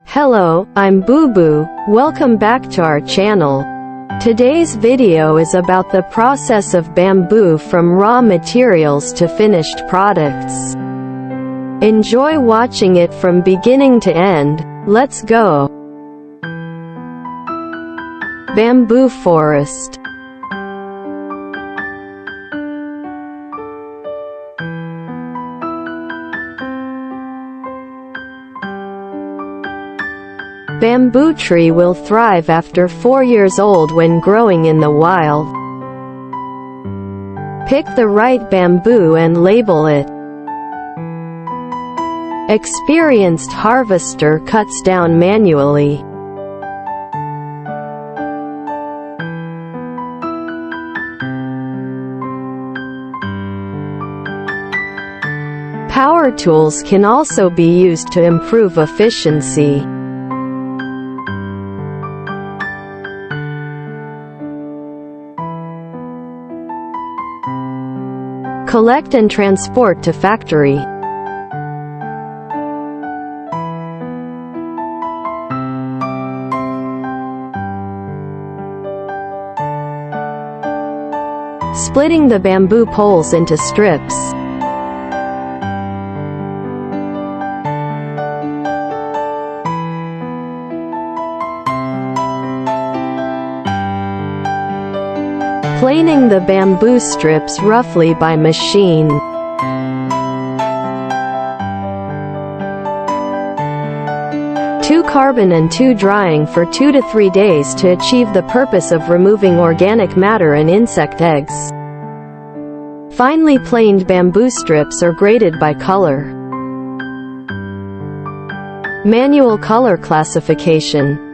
Hello, I'm Boo-boo. Welcome back to our channel. Today's video is about the process of bamboo from raw materials to finished products. Enjoy watching it from beginning to end. Let's go. Bamboo forest. Bamboo tree will thrive after 4 years old when growing in the wild. Pick the right bamboo and label it. Experienced harvester cuts down manually. Power tools can also be used to improve efficiency. Collect and transport to factory. Splitting the bamboo poles into strips. Planing the bamboo strips roughly by machine. Two carbon and 2 drying for 2 to 3 days to achieve the purpose of removing organic matter and insect eggs. Finely planed bamboo strips are graded by color. Manual color classification.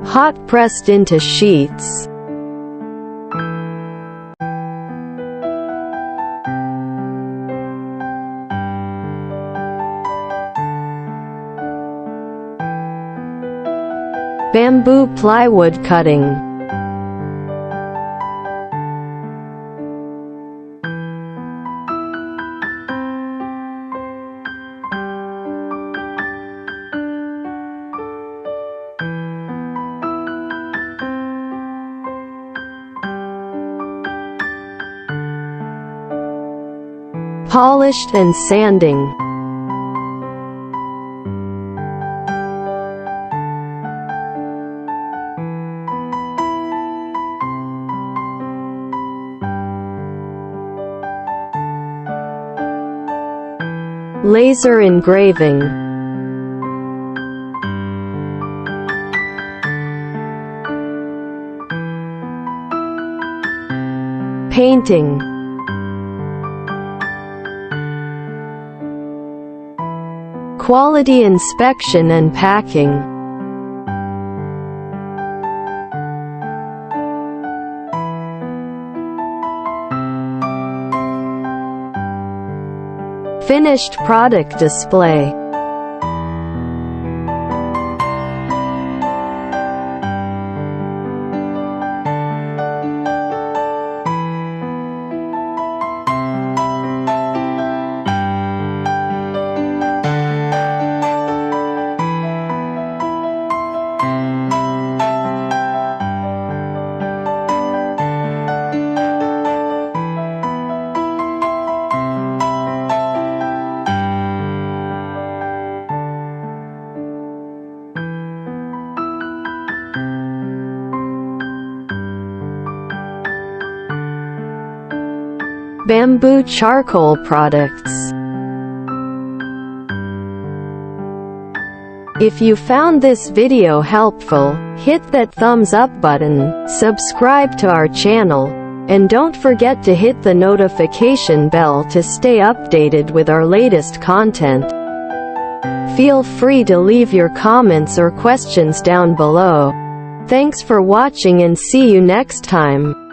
Hot pressed into sheets. Bamboo plywood cutting. Polished and sanding. Laser engraving. Painting. Quality inspection and packing. Finished product display. Bamboo charcoal products. If you found this video helpful, hit that thumbs up button, subscribe to our channel, and don't forget to hit the notification bell to stay updated with our latest content. Feel free to leave your comments or questions down below. Thanks for watching and see you next time.